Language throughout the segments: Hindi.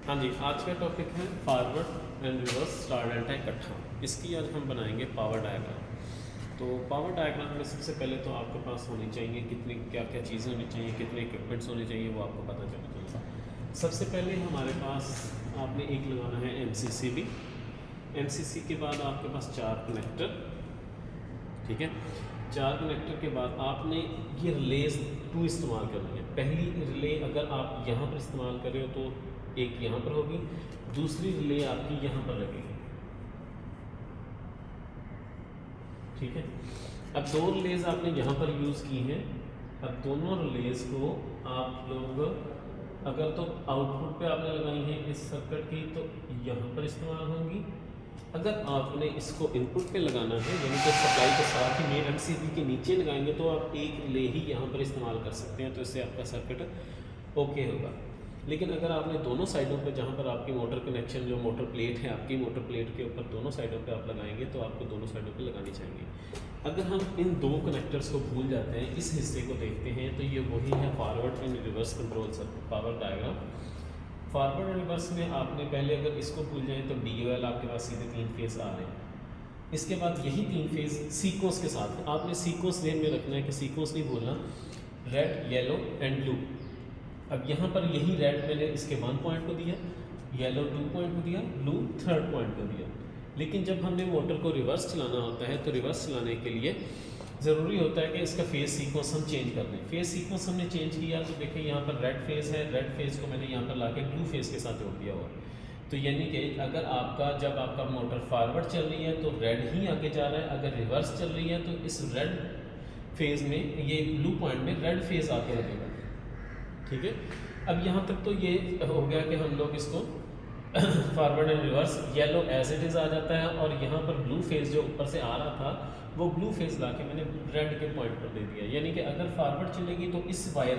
हाँ जी, आज का टॉपिक है forward and reverse star delta इकट्ठा। इसकी आज हम बनाएंगे पावर डायग्राम। तो पावर डायग्राम में सबसे पहले तो आपके पास होनी चाहिए कितनी क्या क्या चीज़ें होनी चाहिए, कितने इक्विपमेंट्स होने चाहिए, वो आपको पता चलना चाहिए। सबसे पहले हमारे पास आपने एक लगाना है MCCB। MCC के बाद आपके पास 4 कनेक्टर, ठीक है। 4 कनेक्टर के बाद आपने ये रिलेज 2 इस्तेमाल करनी है। पहली रिले अगर आप यहाँ पर इस्तेमाल कर रहे हो तो एक यहाँ पर होगी, दूसरी रिले आपकी यहाँ पर लगेगी, ठीक है। अब 2 रिलेज आपने यहाँ पर यूज़ की हैं। अब दोनों रिलेज को आप लोग अगर तो आउटपुट पे आपने लगाई है इस सर्किट की तो यहाँ पर इस्तेमाल होंगी। अगर आपने इसको इनपुट पे लगाना है यानी कि सप्लाई के साथ ही मेन MCB के नीचे लगाएंगे तो आप एक रिले ही यहाँ पर इस्तेमाल कर सकते हैं, तो इससे आपका सर्किट ओके होगा। लेकिन अगर आपने दोनों साइडों पे जहाँ पर आपकी मोटर कनेक्शन जो मोटर प्लेट है आपकी मोटर प्लेट के ऊपर दोनों साइडों पे आप लगाएंगे तो आपको दोनों साइडों पे लगानी चाहिए। अगर हम इन 2 कनेक्टर्स को भूल जाते हैं, इस हिस्से को देखते हैं तो ये वही है forward and reverse control circuit power diagram. Forward and reverse में आपने पहले अगर इसको भूल जाएँ तो DOL आपके पास सीधे 3 फेज आ रहे हैं। इसके बाद यही 3 फेज सीक्वेंस के साथ आपने सीक्वेंस ध्यान में रखना है कि सीक्वेंस नहीं बोलना, रेड येलो एंड ब्लू। अब यहाँ पर यही रेड मैंने इसके 1 पॉइंट को दिया, येलो 2 पॉइंट को दिया, ब्लू 3rd पॉइंट को दिया। लेकिन जब हमने मोटर को रिवर्स चलाना होता है तो रिवर्स चलाने के लिए ज़रूरी होता है कि इसका फेज़ सीक्वेंस हम चेंज कर दें। फेज़ सीक्वेंस हमने चेंज किया तो देखिए यहाँ पर रेड फेज़ है, रेड फेज़ को मैंने यहाँ पर ला के ब्लू फेज़ के साथ जोड़ दिया हुआ। तो यानी कि अगर आपका जब आपका मोटर फॉरवर्ड चल रही है तो रेड ही आगे जा रहा है, अगर रिवर्स चल रही है तो इस रेड फेज़ में ये ब्लू पॉइंट में रेड फेज़ आके लगेगा, ठीक है। अब यहाँ तक तो ये हो गया कि हम लोग इसको forward and reverse, yellow as it is आ जाता है और यहाँ पर ब्लू फेज़ जो ऊपर से आ रहा था वो ब्लू फेज़ ला के मैंने रेड के पॉइंट पर दे दिया। यानी कि अगर फॉरवर्ड चलेगी तो इस वायर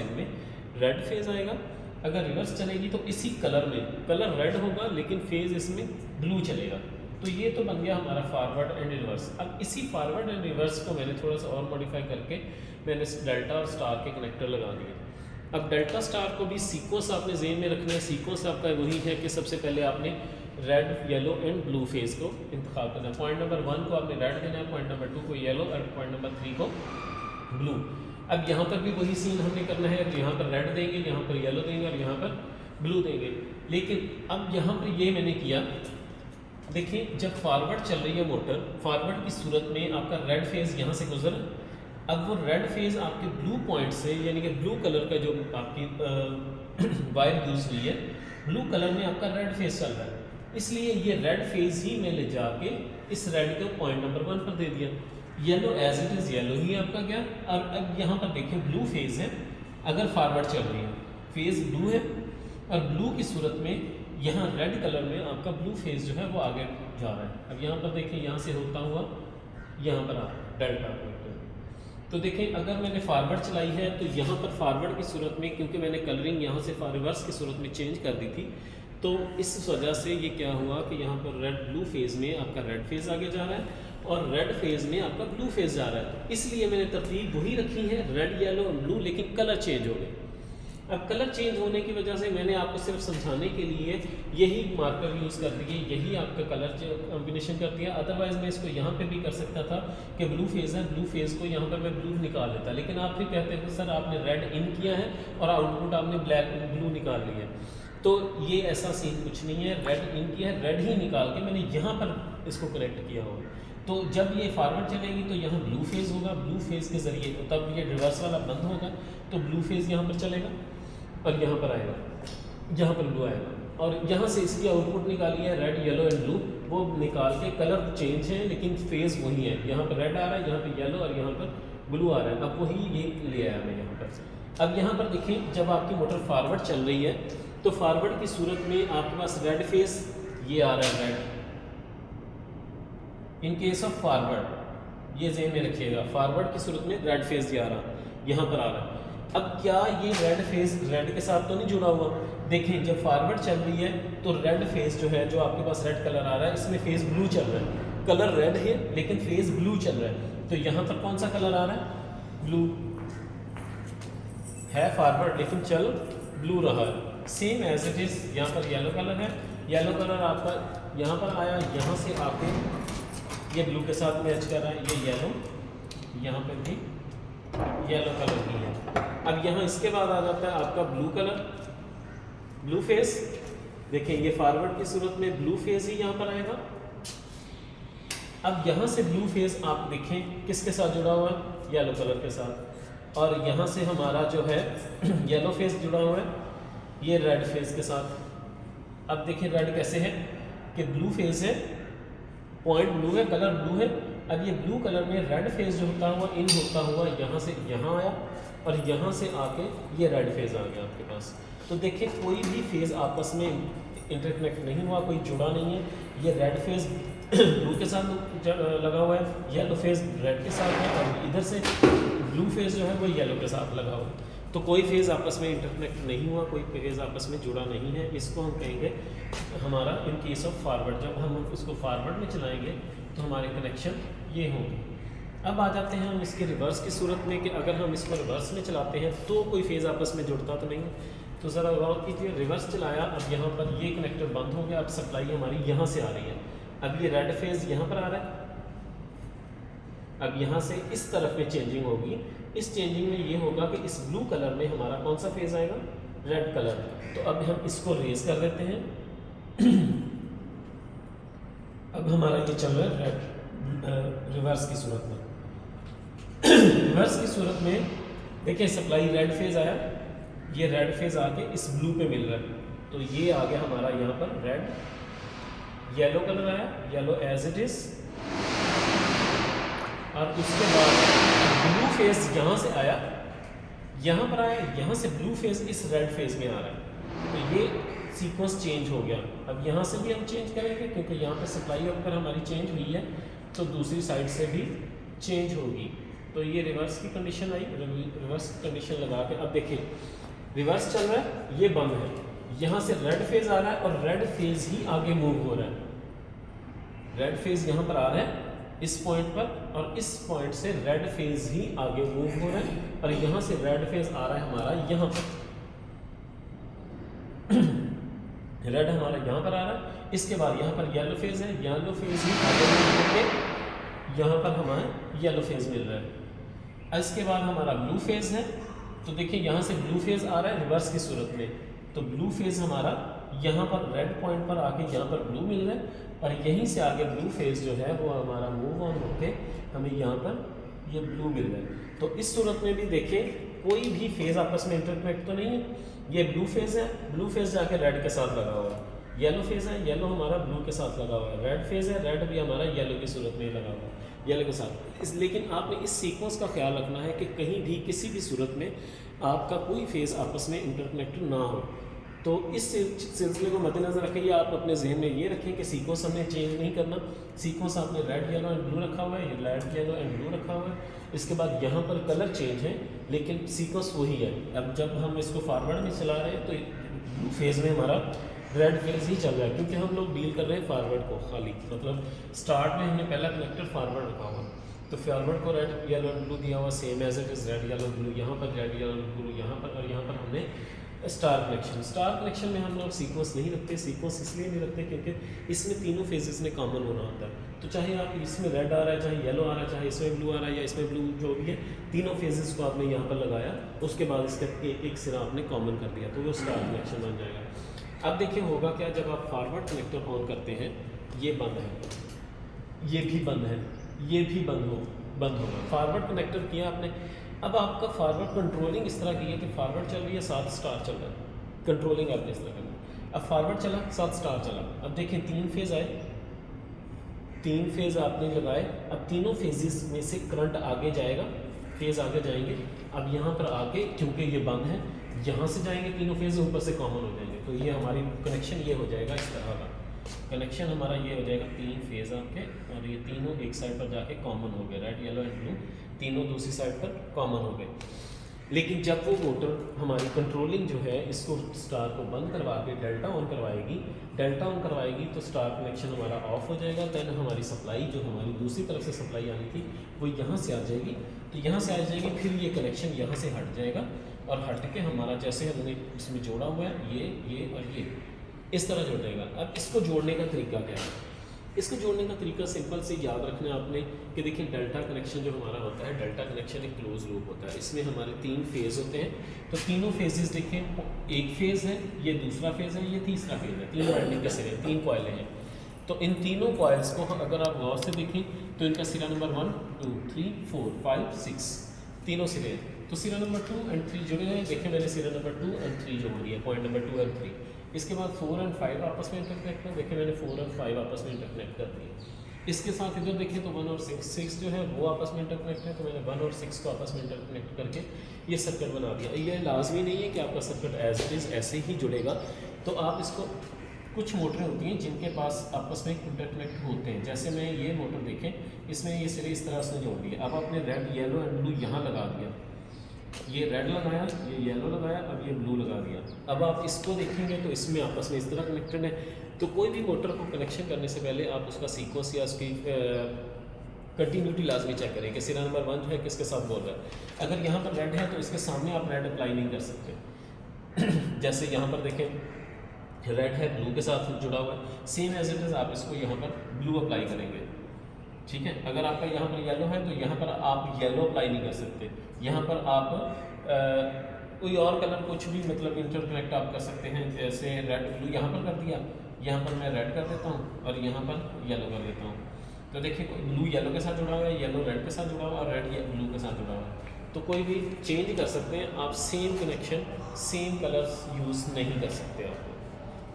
में रेड फेज़ आएगा, अगर रिवर्स चलेगी तो इसी कलर में कलर रेड होगा लेकिन फेज़ इसमें ब्लू चलेगा। तो ये तो बन गया हमारा फॉरवर्ड एंड रिवर्स। अब इसी फॉरवर्ड एंड रिवर्स को मैंने थोड़ा सा और मॉडिफाई करके मैंने डेल्टा और स्टार के कनेक्टर लगा दिए। अब डेल्टा स्टार को भी सीक्वेंस आपने ज़हन में रखना है। सीक्वेंस आपका वही है कि सबसे पहले आपने red yellow and blue phase को इंतखाब करना है। पॉइंट नंबर 1 को आपने रेड देना है, पॉइंट नंबर 2 को येलो और पॉइंट नंबर 3 को ब्लू। अब यहाँ पर भी वही सीन हमने करना है, यहाँ पर रेड देंगे, यहाँ पर येलो देंगे और यहाँ पर ब्लू देंगे। लेकिन अब यहाँ पर ये मैंने किया, देखिए जब फॉरवर्ड चल रही है मोटर, फॉरवर्ड की सूरत में आपका रेड फेज़ यहाँ से गुजर, अब वो रेड फेज़ आपके ब्लू पॉइंट से यानी कि ब्लू कलर का जो आपकी वायर यूज़ हुई है, ब्लू कलर में आपका रेड फेज़ चल रहा है, इसलिए ये रेड फेज़ ही मैं ले जाके इस रेड को पॉइंट नंबर 1 पर दे दिया। Yellow as it is yellow ही आपका गया। और अब यहाँ पर देखिए ब्लू फेज़ है, अगर फॉरवर्ड चल रही है फेज़ ब्लू है और ब्लू की सूरत में यहाँ रेड कलर में आपका ब्लू फेज़ जो है वो आगे जा रहा है। अब यहाँ पर देखिए यहाँ से होता हुआ यहाँ पर आ रहा है डेल्टा पॉइंट। तो देखें अगर मैंने फॉरवर्ड चलाई है तो यहाँ पर फॉरवर्ड की सूरत में क्योंकि मैंने कलरिंग यहाँ से रिवर्स की सूरत में चेंज कर दी थी तो इस वजह से ये क्या हुआ कि यहाँ पर रेड ब्लू फेज़ में आपका रेड फेज़ आगे जा रहा है और रेड फेज़ में आपका ब्लू फेज़ जा रहा है। इसलिए मैंने तरतीब वही रखी है, रेड येलो और ब्लू, लेकिन कलर चेंज हो गए। अब कलर चेंज होने की वजह से मैंने आपको सिर्फ समझाने के लिए यही मार्कर यूज़ कर दिए, यही आपका कलर कॉम्बिनेशन कर दिया। अदरवाइज़ मैं इसको यहाँ पे भी कर सकता था कि ब्लू फेज़ है, ब्लू फेज़ को यहाँ पर मैं ब्लू निकाल लेता, लेकिन आप भी कहते थे सर आपने रेड इन किया है और आउटपुट आपने ब्लू निकाल लिया। तो ये ऐसा सीन कुछ नहीं है, रेड इन किया है, रेड ही निकाल के मैंने यहाँ पर इसको करेक्ट किया होगा। तो जब ये फॉरवर्ड चलेगी तो यहाँ ब्लू फेज़ होगा, ब्लू फेज़ के ज़रिए तो तब ये रिवर्स वाला बंद होगा तो ब्लू फेज़ यहाँ पर चलेगा और यहाँ पर आएगा, यहाँ पर ब्लू आएगा। और यहाँ से इसकी आउटपुट निकाली है रेड येलो एंड ब्लू, वो निकाल के कलर चेंज है लेकिन फेज़ वही है। यहाँ पर रेड आ रहा है, यहाँ पर येलो और यहाँ पर ब्लू आ रहा है। अब वही ये ले आया मैं यहाँ पर। अब यहाँ पर देखिए जब आपकी मोटर फॉरवर्ड चल रही है तो फॉरवर्ड की सूरत में आपके पास रेड फेज़ ये आ रहा है, red in case of forward, ये ज़हन में रखिएगा, फॉरवर्ड की सूरत में रेड फेज़ ये आ रहा है, यहाँ पर आ रहा है। अब क्या ये रेड फेज़ रेड के साथ तो नहीं जुड़ा हुआ? देखें जब फॉरवर्ड चल रही है तो रेड फेज़ जो है, जो आपके पास रेड कलर आ रहा है, इसमें फेज़ ब्लू चल रहा है, कलर रेड है लेकिन फेज़ ब्लू चल रहा है। तो यहाँ पर कौन सा कलर आ रहा है? ब्लू है, फॉरवर्ड लेकिन चल ब्लू रहा है। सेम एज इट इज़ यहाँ पर येलो कलर है, येलो कलर आपका यहाँ पर आया, यहाँ से आके ये ब्लू के साथ मैच कर रहा है, ये येलो, यहाँ पे भी येलो कलर ही है। अब यहाँ इसके बाद आ जाता है आपका ब्लू कलर, ब्लू फेस। देखिए ये फॉरवर्ड की सूरत में ब्लू फेस ही यहाँ पर आएगा। अब यहाँ से ब्लू फेस आप देखें किसके साथ जुड़ा हुआ है, येलो कलर के साथ, और यहाँ से हमारा जो है येलो फेस जुड़ा हुआ है ये रेड फेस के साथ। अब देखिए रेड कैसे है कि ब्लू फेस है, पॉइंट ब्लू है, कलर ब्लू है। अब ये ब्लू कलर में रेड फेस जो होता हुआ इन होता हुआ यहाँ से यहाँ आया और यहाँ से आके ये रेड फेस आ गया आपके पास। तो देखिए कोई भी फेज आपस में इंटरकनेक्ट नहीं हुआ, कोई जुड़ा नहीं है। ये रेड फेस ब्लू के साथ लगा हुआ है, येलो फेस रेड के साथ है, और इधर से ब्लू फेस जो है वो येलो के साथ लगा हुआ है। तो कोई फेज़ आपस में इंटरकनेक्ट नहीं हुआ, कोई फेज़ आपस में जुड़ा नहीं है। इसको हम कहेंगे हमारा इन केस ऑफ फॉरवर्ड। जब हम उसको फॉरवर्ड में चलाएंगे तो हमारे कनेक्शन ये होंगे। अब आ जाते हैं हम इसके रिवर्स की सूरत में कि अगर हम इसको रिवर्स में चलाते हैं तो कोई फेज़ आपस में जुड़ता तो नहीं है। तो ज़रा गौर कीजिए, रिवर्स चलाया, अब यहाँ पर ये कनेक्टर बंद हो गया, अब सप्लाई हमारी यहाँ से आ रही है। अब ये रेड फेज़ यहाँ पर आ रहा है, अब यहाँ से इस तरफ में चेंजिंग होगी। इस चेंजिंग में ये होगा कि इस ब्लू कलर में हमारा कौन सा फेज़ आएगा, रेड कलर। तो अब हम इसको रेस कर देते हैं। अब हमारा ये चल रहा है रेड रिवर्स की सूरत में। रिवर्स की सूरत में देखिए सप्लाई रेड फेज़ आया, ये रेड फेज़ आके इस ब्लू पे मिल रहा है, तो ये आ गया हमारा यहाँ पर रेड। येलो कलर आया, येलो एज इट इज़, और उसके बाद ब्लू फेस यहाँ से आया, यहाँ पर आया, यहाँ से ब्लू फेस इस रेड फेस में आ रहा है। तो ये सीक्वेंस चेंज हो गया। अब यहाँ से भी हम चेंज करेंगे क्योंकि यहाँ पे सप्लाई अगर हमारी चेंज हुई है तो दूसरी साइड से भी चेंज होगी। तो ये रिवर्स की कंडीशन आई, रिवर्स की कंडीशन लगा के अब देखिए रिवर्स चल रहा है, ये बंद है, यहाँ से रेड फेज आ रहा है और रेड फेज ही आगे मूव हो रहा है। रेड फेज यहाँ पर आ रहा है इस पॉइंट पर, और इस पॉइंट से रेड फेज ही आगे मूव हो रहा है, और यहाँ से रेड फेज आ रहा है हमारा यहाँ पर। रेड हमारा यहाँ पर आ रहा है, इसके बाद यहाँ पर येलो फेज है, येलो फेज ही आगे मूव होकर यहाँ पर हमारा येलो फेज मिल रहा है। इसके बाद हमारा ब्लू फेज है, तो देखिए यहाँ से ब्लू फेज आ रहा है रिवर्स की सूरत में, तो ब्लू फेज हमारा यहाँ पर रेड पॉइंट पर आके यहाँ पर ब्लू मिल रहा है, और यहीं से आगे ब्लू फेज जो है वो हमारा मूव ऑन होके हमें यहाँ पर ये ब्लू मिल रहा है। तो इस सूरत में भी देखिए कोई भी फेज आपस में इंटरकनेक्ट तो नहीं है। ये ब्लू फेज है, ब्लू फेज जाके रेड के साथ लगा हुआ है, येलो फेज है, येलो हमारा ब्लू के साथ लगा हुआ है, रेड फेज है, रेड भी हमारा येलो की सूरत में लगा हुआ है, येलो के साथ। लेकिन आपने इस सीक्वेंस का ख्याल रखना है कि कहीं भी किसी भी सूरत में आपका कोई फेज आपस में इंटरकनेक्ट ना हो। तो इस सिलसिले को मद्देनजर रखिए, आप अपने जहन में ये रखें कि सीक्वेंस हमने चेंज नहीं करना। सीक्वेंस आपने रेड येलो एंड ब्लू रखा हुआ है, ये रेड येलो एंड ब्लू रखा हुआ है। इसके बाद यहाँ पर कलर चेंज है लेकिन सीक्वेंस वही है। अब जब हम इसको फॉरवर्ड में चला रहे हैं तो ब्लू फेज में हमारा रेड फेज ही चल रहा है, क्योंकि हम लोग डील कर रहे हैं फॉरवर्ड को खाली। मतलब स्टार्ट में हमने पहला कनेक्टर फॉरवर्ड रखा हुआ, तो फॉरवर्ड को रेड येलो एंड ब्लू दिया हुआ same as it is, red yellow blue, यहाँ पर रेड येलो ब्लू यहाँ पर, और यहाँ पर हमने स्टार कनेक्शन। स्टार कनेक्शन में हम लोग सीक्वेंस नहीं रखते। सीक्वेंस इसलिए नहीं रखते क्योंकि इसमें तीनों फेजेस में कॉमन होना होता है। तो चाहे आप इसमें रेड आ रहा है, चाहे येलो आ रहा है, चाहे इसमें ब्लू आ रहा है या इसमें ब्लू, जो भी है तीनों फेजेस को आपने यहाँ पर लगाया, उसके बाद इसका एक सिरा आपने कॉमन कर दिया, तो वो स्टार कनेक्शन बन जाएगा। अब देखिए होगा क्या, जब आप फॉरवर्ड कनेक्टर ऑन करते हैं ये बंद है, ये भी बंद है, ये भी बंद होगा। फॉरवर्ड कनेक्टर किया आपने, अब आपका फॉरवर्ड कंट्रोलिंग इस तरह की है कि फॉरवर्ड चल रही है, साथ स्टार चल रहा है, कंट्रोलिंग आपने इस तरह करना। अब फॉरवर्ड चला, साथ स्टार चला, अब देखिए 3 फेज आए, 3 फेज आपने लगाए। अब तीनों फेजेस में से करंट आगे जाएगा, फेज आगे जाएंगे। अब यहाँ पर आके क्योंकि ये बंद है, यहाँ से जाएंगे तीनों फेज ऊपर से कॉमन हो जाएंगे, तो ये हमारी कनेक्शन ये हो जाएगा, इस तरह का कनेक्शन हमारा ये हो जाएगा। 3 फेज आपके, और ये तीनों एक साइड पर जाके कॉमन हो गए, रेड येलो एंड ब्लू तीनों दूसरी साइड पर कॉमन हो गए। लेकिन जब वो मोटर हमारी कंट्रोलिंग जो है इसको स्टार को बंद करवा के डेल्टा ऑन करवाएगी, तो स्टार कनेक्शन हमारा ऑफ हो जाएगा। दैन हमारी सप्लाई जो हमारी दूसरी तरफ से सप्लाई आनी थी वो यहाँ से आ जाएगी, तो यहाँ से आ जाएगी, फिर ये कनेक्शन यहाँ से हट जाएगा, और हट के हमारा जैसे हमने इसमें जोड़ा हुआ है ये और ये इस तरह जुड़ेगा। अब इसको जोड़ने का तरीका क्या है? इसको जोड़ने का तरीका सिंपल से याद रखना है आपने कि देखिए डेल्टा कनेक्शन जो हमारा होता है, डेल्टा कनेक्शन एक क्लोज लूप होता है। इसमें हमारे 3 फेज़ होते हैं, तो तीनों फेजेस देखें, एक फेज़ है, ये दूसरा फेज़ है, ये तीसरा फेज़ है, 3 वाइंडिंग के सिरे, 3 कॉइलें हैं। तो इन तीनों कॉइल्स को अगर आप गौर से देखें तो इनका सिरा नंबर 1 2 3 4 5 6 तीनों सिरे हैं। तो सिरा नंबर 2 और 3 जुड़े हुए हैं। देखिए मैंने सिरा नंबर 2 और 3 जोड़ दिया, पॉइंट नंबर 2 और 3। इसके बाद 4 और 5 आपस में इंटरकनेक्ट है। देखिए मैंने 4 और 5 आपस में इंटरकनेक्ट कर दिए। इसके साथ इधर देखिए तो 1 और 6 जो है वो आपस में इंटरकनेक्ट है, तो मैंने 1 और 6 को आपस में इंटरकनेक्ट करके ये सर्किट बना दिया। ये लाजमी नहीं है कि आपका सर्किट एज इट इज़ ऐसे ही जुड़ेगा, तो आप इसको कुछ मोटरें होती हैं जिनके पास आपस में इंटरकनेक्ट होते हैं। जैसे मैं ये मोटर देखें, इसमें ये सिरे इस तरह से जोड़ दिए। अब आपने रेड येलो एंड ब्लू यहाँ लगा दिया, ये रेड लगाया, ये येलो लगाया, अब ये ब्लू लगा दिया। अब आप इसको देखेंगे तो इसमें आपस में इस तरह कनेक्टेड है। तो कोई भी मोटर को कनेक्शन करने से पहले आप उसका सीक्वेंस या उसकी कंटिन्यूटी लाजमी चेक करें कि सिरा नंबर 1 जो है किसके साथ बोल रहा है। अगर यहाँ पर रेड है तो इसके सामने आप रेड अप्लाई नहीं कर सकते। जैसे यहाँ पर देखें रेड है, ब्लू के साथ जुड़ा हुआ है, सेम एज इट इज़ आप इसको यहाँ पर ब्लू अप्लाई करेंगे, ठीक है। अगर आपका यहाँ पर येलो है तो यहाँ पर आप येलो अप्लाई नहीं कर सकते। यहाँ पर आप कोई और कलर कुछ भी मतलब इंटरकनेक्ट आप कर सकते हैं। जैसे रेड ब्लू यहाँ पर कर दिया, यहाँ पर मैं रेड कर देता हूँ और यहाँ पर येलो कर देता हूँ। तो देखिए ब्लू येलो के साथ जुड़ा हुआ है, येलो रेड के साथ जुड़ा हुआ है और रेड ब्लू के साथ जुड़ा हुआ है। तो कोई भी चेंज कर सकते हैं आप, same connection same colours use नहीं कर सकते आप।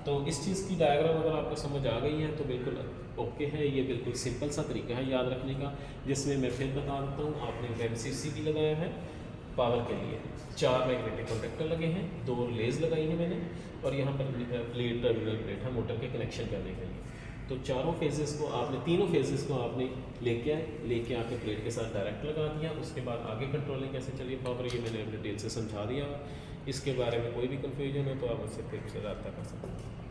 तो इस चीज़ की डायग्राम अगर आपको समझ आ गई है तो बिल्कुल ओके है। ये बिल्कुल सिंपल सा तरीका है याद रखने का, जिसमें मैं फिर बता देता हूँ। आपने MCC भी लगाया है पावर के लिए, 4 मैग्नेटिक कंडक्टर लगे हैं, 2 रिलेज लगाई हैं मैंने, और यहाँ पर प्लेट टर्मिनल प्लेट है मोटर के कनेक्शन करने के लिए। तो चारों फेजेस को आपने, तीनों फेजेस को आपने लेके आके प्लेट के साथ डायरेक्ट लगा दिया। उसके बाद आगे कंट्रोलिंग कैसे चलिए पावर, ये मैंने डिटेल से समझा दिया। इसके बारे में कोई भी कन्फ्यूजन हो तो आप मुझसे फिर से रब्ता कर सकते हैं।